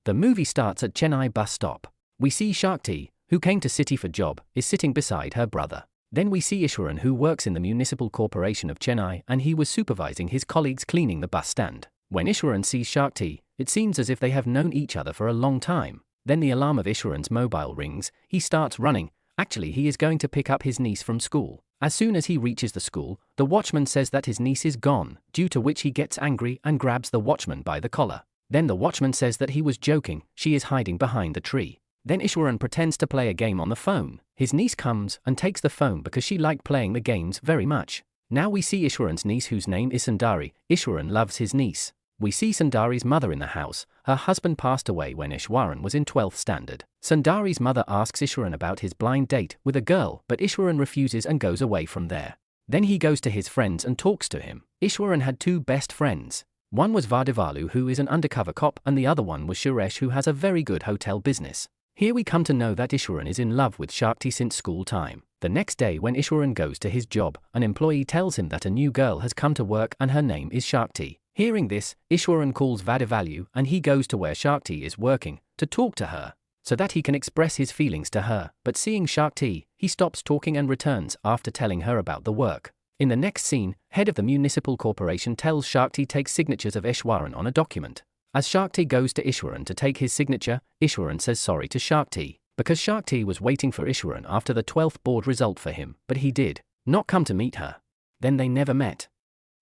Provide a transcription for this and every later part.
The movie starts at Chennai bus stop. We see Shakti, who came to city for job, is sitting beside her brother. Then we see Eeswaran, who works in the municipal corporation of Chennai, and he was supervising his colleagues cleaning the bus stand. When Eeswaran sees Shakti, it seems as if they have known each other for a long time. Then the alarm of Eeswaran's mobile rings. He starts running. Actually, he is going to pick up his niece from school. As soon as he reaches the school, the watchman says that his niece is gone, due to which he gets angry and grabs the watchman by the collar. Then the watchman says that he was joking, she is hiding behind the tree. Then Eeswaran pretends to play a game on the phone. His niece comes and takes the phone because she liked playing the games very much. Now we see Eeswaran's niece, whose name is Sundari. Eeswaran loves his niece. We see Sundari's mother in the house. Her husband passed away when Eeswaran was in 12th standard. Sundari's mother asks Eeswaran about his blind date with a girl, but Eeswaran refuses and goes away from there. Then he goes to his friends and talks to him. Eeswaran had two best friends. One was Vadivalu, who is an undercover cop, and the other one was Suresh, who has a very good hotel business. Here we come to know that Eeswaran is in love with Shakti since school time. The next day when Eeswaran goes to his job, an employee tells him that a new girl has come to work and her name is Shakti. Hearing this, Eeswaran calls Vadivalu and he goes to where Shakti is working to talk to her, so that he can express his feelings to her. But seeing Shakti, he stops talking and returns after telling her about the work. In the next scene, head of the municipal corporation tells Shakti take signatures of Eeswaran on a document. As Shakti goes to Eeswaran to take his signature, Eeswaran says sorry to Shakti, because Shakti was waiting for Eeswaran after the 12th board result for him, but he did not come to meet her. Then they never met.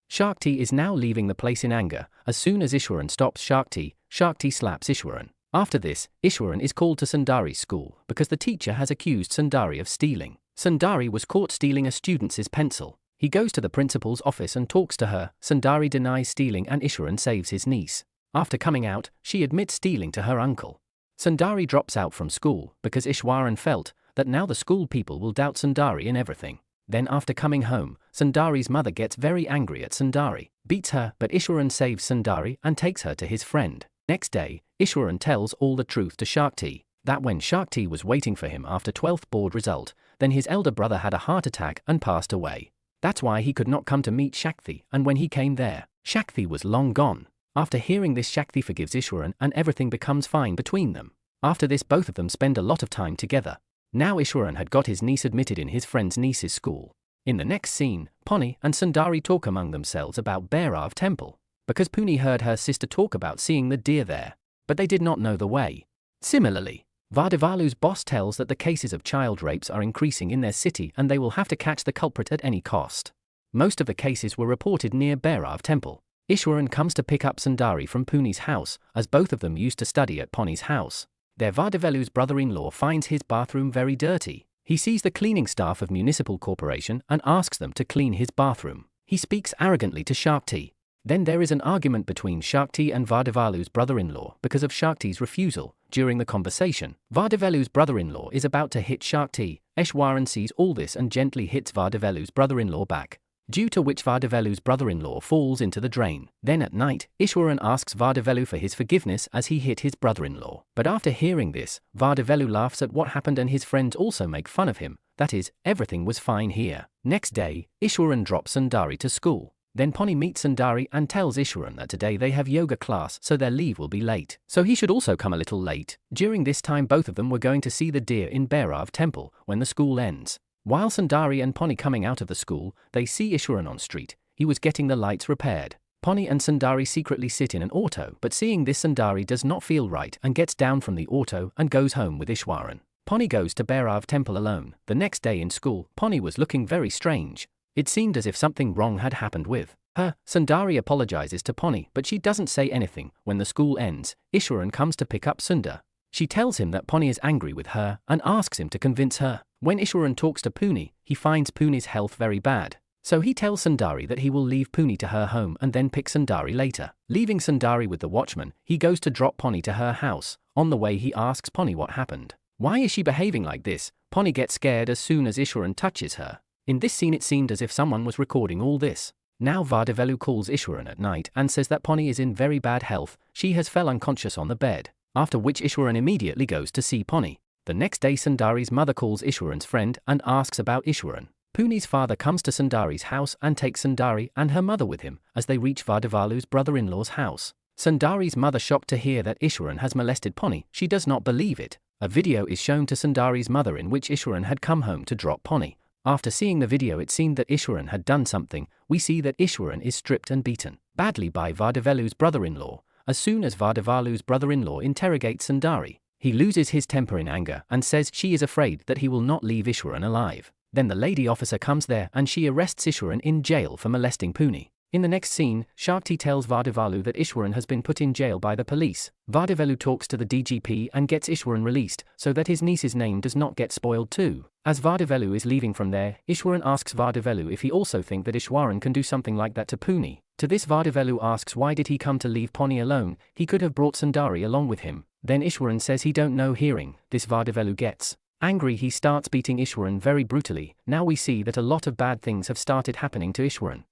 Shakti is now leaving the place in anger. As soon as Eeswaran stops Shakti, Shakti slaps Eeswaran. After this, Eeswaran is called to Sundari's school because the teacher has accused Sundari of stealing. Sundari was caught stealing a student's pencil. He goes to the principal's office and talks to her. Sundari denies stealing and Eeswaran saves his niece. After coming out, she admits stealing to her uncle. Sundari drops out from school because Eeswaran felt that now the school people will doubt Sundari in everything. Then after coming home, Sundari's mother gets very angry at Sundari, beats her, but Eeswaran saves Sundari and takes her to his friend. Next day, Eeswaran tells all the truth to Shakti, that when Shakti was waiting for him after 12th board result, then his elder brother had a heart attack and passed away. That's why he could not come to meet Shakti, and when he came there, Shakti was long gone. After hearing this, Shakti forgives Eeswaran and everything becomes fine between them. After this, both of them spend a lot of time together. Now Eeswaran had got his niece admitted in his friend's niece's school. In the next scene, Pony and Sundari talk among themselves about Bhairav temple, because Puni heard her sister talk about seeing the deer there, but they did not know the way. Similarly, Vadivalu's boss tells that the cases of child rapes are increasing in their city and they will have to catch the culprit at any cost. Most of the cases were reported near Bhairav temple. Eeswaran comes to pick up Sundari from Puni's house, as both of them used to study at Poni's house. There Vadivalu's brother-in-law finds his bathroom very dirty. He sees the cleaning staff of municipal corporation and asks them to clean his bathroom. He speaks arrogantly to Shakti. Then there is an argument between Shakti and Vadivalu's brother-in-law because of Shakti's refusal. During the conversation, Vadivalu's brother-in-law is about to hit Shakti. Eeswaran sees all this and gently hits Vadivalu's brother-in-law back, due to which Vadivalu's brother-in-law falls into the drain. Then at night, Eeswaran asks Vadivalu for his forgiveness as he hit his brother-in-law. But after hearing this, Vadivalu laughs at what happened and his friends also make fun of him. That is, everything was fine here. Next day, Eeswaran drops Sundari to school. Then Pony meets Sundari and tells Eeswaran that today they have yoga class, so their leave will be late. So he should also come a little late. During this time, both of them were going to see the deer in Bhairav temple when the school ends. While Sundari and Pony coming out of the school, they see Eeswaran on street. He was getting the lights repaired. Pony and Sundari secretly sit in an auto, but seeing this, Sundari does not feel right and gets down from the auto and goes home with Eeswaran. Pony goes to Bhairav temple alone. The next day in school, Pony was looking very strange. It seemed as if something wrong had happened with her. Sundari apologizes to Pony, but she doesn't say anything. When the school ends, Eeswaran comes to pick up Sundar. She tells him that Pony is angry with her and asks him to convince her. When Eeswaran talks to Puni, he finds Puni's health very bad. So he tells Sundari that he will leave Puni to her home and then pick Sundari later. Leaving Sundari with the watchman, he goes to drop Pony to her house. On the way, he asks Pony what happened. Why is she behaving like this? Pony gets scared as soon as Eeswaran touches her. In this scene, it seemed as if someone was recording all this. Now Vadivalu calls Eeswaran at night and says that Pony is in very bad health. She has fell unconscious on the bed. After which Eeswaran immediately goes to see Pony. The next day, Sundari's mother calls Eeswaran's friend and asks about Eeswaran. Puni's father comes to Sundari's house and takes Sundari and her mother with him as they reach Vadivalu's brother-in-law's house. Sundari's mother, shocked to hear that Eeswaran has molested Ponni, she does not believe it. A video is shown to Sundari's mother in which Eeswaran had come home to drop Ponni. After seeing the video, it seemed that Eeswaran had done something. We see that Eeswaran is stripped and beaten badly by Vadivelu's brother-in-law. As soon as Vadivelu's brother-in-law interrogates Sundari, he loses his temper in anger and says she is afraid that he will not leave Eeswaran alive. Then the lady officer comes there and she arrests Eeswaran in jail for molesting Ponni. In the next scene, Shakti tells Vadivelu that Eeswaran has been put in jail by the police. Vadivelu talks to the DGP and gets Eeswaran released so that his niece's name does not get spoiled too. As Vadivelu is leaving from there, Eeswaran asks Vadivelu if he also thinks that Eeswaran can do something like that to Ponni. To this, Vadivelu asks why did he come to leave Ponni alone, he could have brought Sundari along with him. Then Eeswaran says he don't know. Hearing this, Vadivelu gets angry. He starts beating Eeswaran very brutally. Now we see that a lot of bad things have started happening to Eeswaran.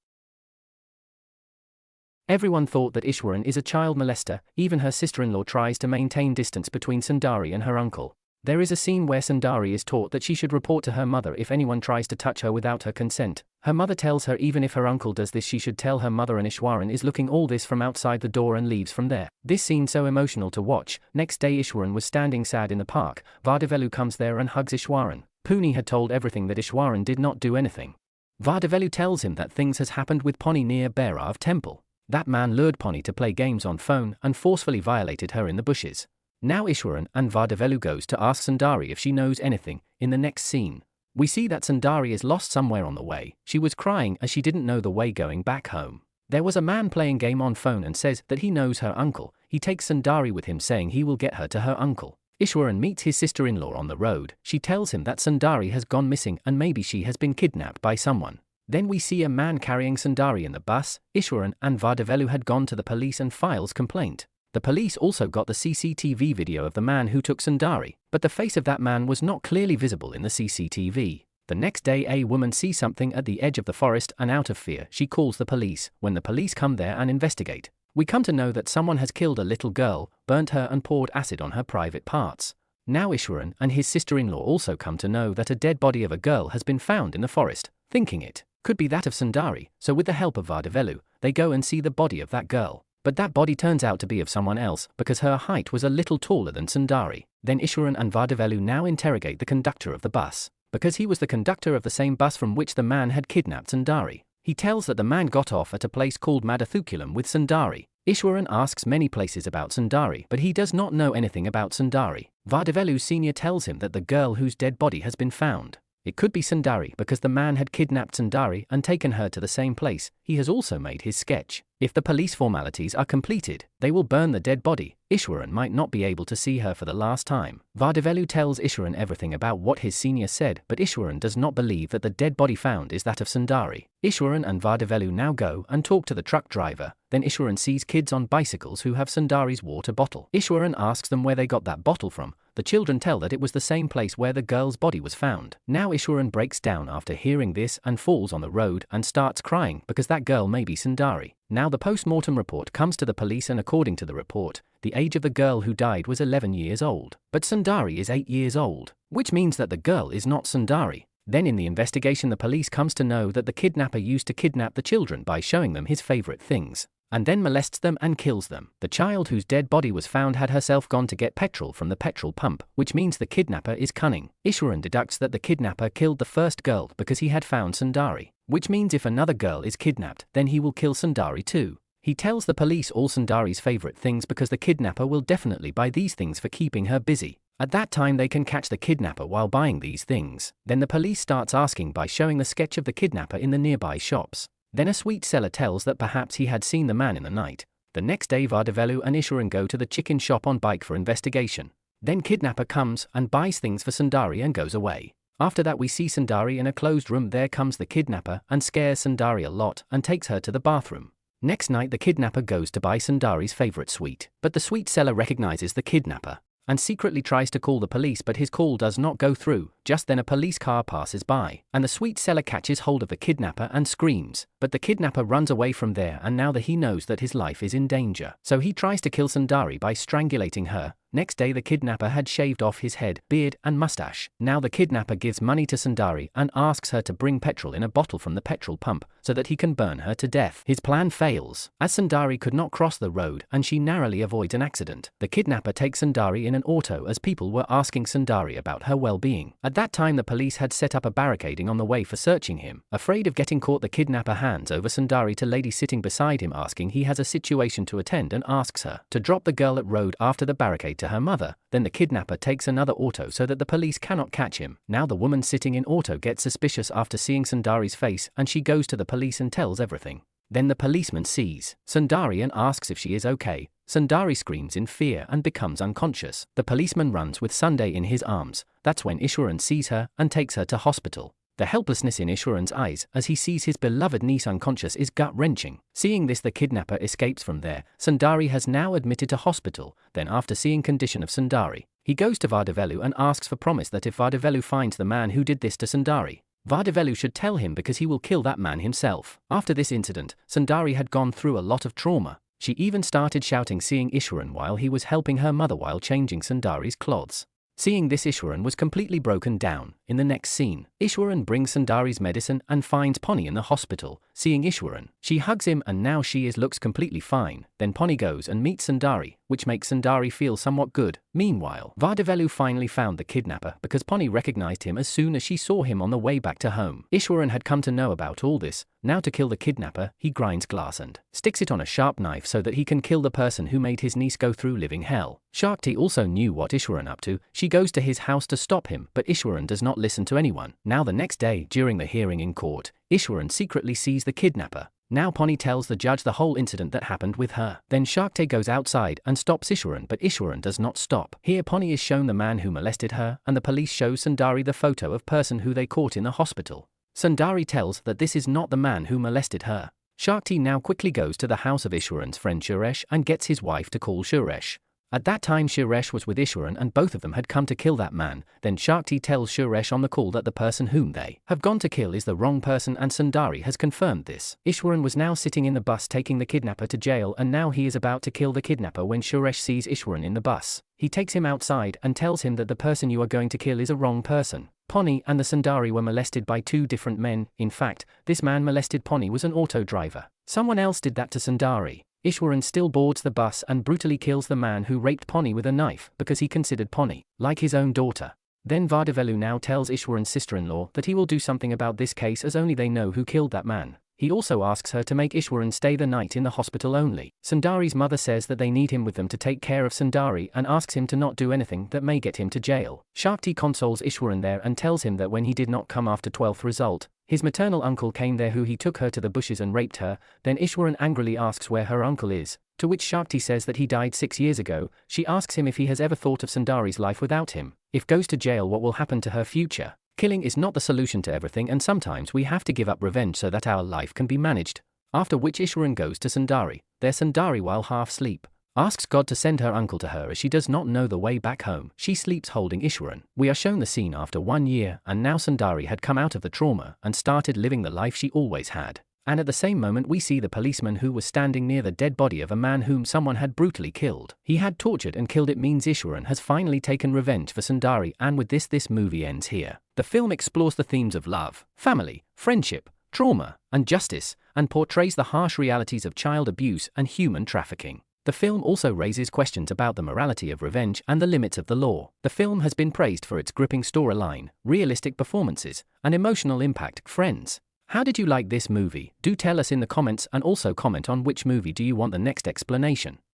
Everyone thought that Eeswaran is a child molester. Even her sister-in-law tries to maintain distance between Sundari and her uncle. There is a scene where Sundari is taught that she should report to her mother if anyone tries to touch her without her consent. Her mother tells her even if her uncle does this, she should tell her mother, and Eeswaran is looking all this from outside the door and leaves from there. This scene so emotional to watch. Next day, Eeswaran was standing sad in the park. Vadivelu comes there and hugs Eeswaran. Ponni had told everything that Eeswaran did not do anything. Vadivelu tells him that things has happened with Ponni near Bhairav temple. That man lured Ponni to play games on phone and forcefully violated her in the bushes. Now Eeswaran and Vadivelu goes to ask Sundari if she knows anything. In the next scene, we see that Sundari is lost somewhere on the way. She was crying as she didn't know the way going back home. There was a man playing game on phone and says that he knows her uncle. He takes Sundari with him, saying he will get her to her uncle. Eeswaran meets his sister-in-law on the road. She tells him that Sundari has gone missing and maybe she has been kidnapped by someone. Then we see a man carrying Sundari in the bus. Eeswaran and Vadivelu had gone to the police and files complaint. The police also got the CCTV video of the man who took Sundari, but the face of that man was not clearly visible in the CCTV. The next day, a woman sees something at the edge of the forest and out of fear, she calls the police. When the police come there and investigate, we come to know that someone has killed a little girl, burnt her and poured acid on her private parts. Now Eeswaran and his sister-in-law also come to know that a dead body of a girl has been found in the forest, thinking it could be that of Sundari, so with the help of Vadivelu, they go and see the body of that girl. But that body turns out to be of someone else, because her height was a little taller than Sundari. Then Eeswaran and Vadivelu now interrogate the conductor of the bus, because he was the conductor of the same bus from which the man had kidnapped Sundari. He tells that the man got off at a place called Madathukulam with Sundari. Eeswaran asks many places about Sundari, but he does not know anything about Sundari. Vadivelu Sr. tells him that the girl whose dead body has been found, it could be Sundari because the man had kidnapped Sundari and taken her to the same place. He has also made his sketch. If the police formalities are completed, they will burn the dead body. Eeswaran might not be able to see her for the last time. Vadivelu tells Eeswaran everything about what his senior said, but Eeswaran does not believe that the dead body found is that of Sundari. Eeswaran and Vadivelu now go and talk to the truck driver. Then Eeswaran sees kids on bicycles who have Sundari's water bottle. Eeswaran asks them where they got that bottle from. The children tell that it was the same place where the girl's body was found. Now Eeswaran breaks down after hearing this and falls on the road and starts crying because that girl may be Sundari. Now the post-mortem report comes to the police, and according to the report, the age of the girl who died was 11 years old. But Sundari is 8 years old, which means that the girl is not Sundari. Then in the investigation, the police comes to know that the kidnapper used to kidnap the children by showing them his favorite things, and then molests them and kills them. The child whose dead body was found had herself gone to get petrol from the petrol pump, which means the kidnapper is cunning. Eeswaran deducts that the kidnapper killed the first girl because he had found Sundari, which means if another girl is kidnapped, then he will kill Sundari too. He tells the police all Sundari's favorite things because the kidnapper will definitely buy these things for keeping her busy. At that time they can catch the kidnapper while buying these things. Then the police starts asking by showing the sketch of the kidnapper in the nearby shops. Then a sweet seller tells that perhaps he had seen the man in the night. The next day Vadivelu and Eeswaran go to the chicken shop on bike for investigation. Then kidnapper comes and buys things for Sundari and goes away. After that we see Sundari in a closed room. There comes the kidnapper and scares Sundari a lot and takes her to the bathroom. Next night the kidnapper goes to buy Sundari's favorite sweet, but the sweet seller recognizes the kidnapper and secretly tries to call the police, but his call does not go through. Just then a police car passes by, and the sweet seller catches hold of the kidnapper and screams. But the kidnapper runs away from there, and now that he knows that his life is in danger, so he tries to kill Sundari by strangulating her. Next day the kidnapper had shaved off his head, beard and mustache. Now the kidnapper gives money to Sundari and asks her to bring petrol in a bottle from the petrol pump so that he can burn her to death. His plan fails, as Sundari could not cross the road and she narrowly avoids an accident. The kidnapper takes Sundari in an auto as people were asking Sundari about her well-being. At that time the police had set up a barricading on the way for searching him. Afraid of getting caught, the kidnapper hands over Sundari to lady sitting beside him, asking he has a situation to attend and asks her to drop the girl at road after the barricade to her mother. Then the kidnapper takes another auto so that the police cannot catch him. Now the woman sitting in auto gets suspicious after seeing Sundari's face, and she goes to the police and tells everything. Then the policeman sees Sundari and asks if she is okay. Sundari screams in fear and becomes unconscious. The policeman runs with Sunday in his arms. That's when Eeswaran sees her and takes her to hospital. The helplessness in Eeswaran's eyes as he sees his beloved niece unconscious is gut-wrenching. Seeing this, the kidnapper escapes from there. Sundari has now admitted to hospital. Then after seeing condition of Sundari, he goes to Vardavelu and asks for promise that if Vardavelu finds the man who did this to Sundari, Vardavelu should tell him because he will kill that man himself. After this incident, Sundari had gone through a lot of trauma. She even started shouting seeing Eeswaran while he was helping her mother while changing Sundari's clothes. Seeing this, Eeswaran was completely broken down. In the next scene, Eeswaran brings Sundari's medicine and finds Ponni in the hospital. Seeing Eeswaran, she hugs him and now she looks completely fine. Then Ponni goes and meets Sundari, which makes Sundari feel somewhat good. Meanwhile, Vardavelu finally found the kidnapper because Ponni recognized him as soon as she saw him on the way back to home. Eeswaran had come to know about all this. Now to kill the kidnapper, he grinds glass and sticks it on a sharp knife so that he can kill the person who made his niece go through living hell. Shakti also knew what Eeswaran up to. She goes to his house to stop him, but Eeswaran does not listen to anyone. Now the next day, during the hearing in court, Eeswaran secretly sees the kidnapper. Now Ponni tells the judge the whole incident that happened with her. Then Shakti goes outside and stops Eeswaran, but Eeswaran does not stop. Here Ponni is shown the man who molested her, and the police shows Sundari the photo of person who they caught in the hospital. Sundari tells that this is not the man who molested her. Shakti now quickly goes to the house of Eeswaran's friend Suresh and gets his wife to call Suresh. At that time Suresh was with Eeswaran and both of them had come to kill that man. Then Shakti tells Suresh on the call that the person whom they have gone to kill is the wrong person, and Sundari has confirmed this. Eeswaran was now sitting in the bus taking the kidnapper to jail, and now he is about to kill the kidnapper when Suresh sees Eeswaran in the bus. He takes him outside and tells him that the person you are going to kill is a wrong person. Ponni and the Sundari were molested by two different men. In fact, this man molested Ponni was an auto driver. Someone else did that to Sundari. Eeswaran still boards the bus and brutally kills the man who raped Ponni with a knife because he considered Ponni like his own daughter. Then Vardavelu now tells Eeswaran's sister-in-law that he will do something about this case as only they know who killed that man. He also asks her to make Eeswaran stay the night in the hospital only. Sundari's mother says that they need him with them to take care of Sundari and asks him to not do anything that may get him to jail. Shakti consoles Eeswaran there and tells him that when he did not come after 12th result, his maternal uncle came there who he took her to the bushes and raped her. Then Eeswaran angrily asks where her uncle is, to which Shakti says that he died 6 years ago. She asks him if he has ever thought of Sundari's life without him. If goes to jail, what will happen to her future? Killing is not the solution to everything, and sometimes we have to give up revenge so that our life can be managed. After which Eeswaran goes to Sundari. There Sundari, while half asleep, asks God to send her uncle to her as she does not know the way back home. She sleeps holding Eeswaran. We are shown the scene after 1 year, and now Sundari had come out of the trauma and started living the life she always had. And at the same moment we see the policeman who was standing near the dead body of a man whom someone had brutally killed. He had tortured and killed. It means Eeswaran has finally taken revenge for Sundari, and with this movie ends here. The film explores the themes of love, family, friendship, trauma, and justice, and portrays the harsh realities of child abuse and human trafficking. The film also raises questions about the morality of revenge and the limits of the law. The film has been praised for its gripping storyline, realistic performances, and emotional impact. Friends, how did you like this movie? Do tell us in the comments, and also comment on which movie do you want the next explanation.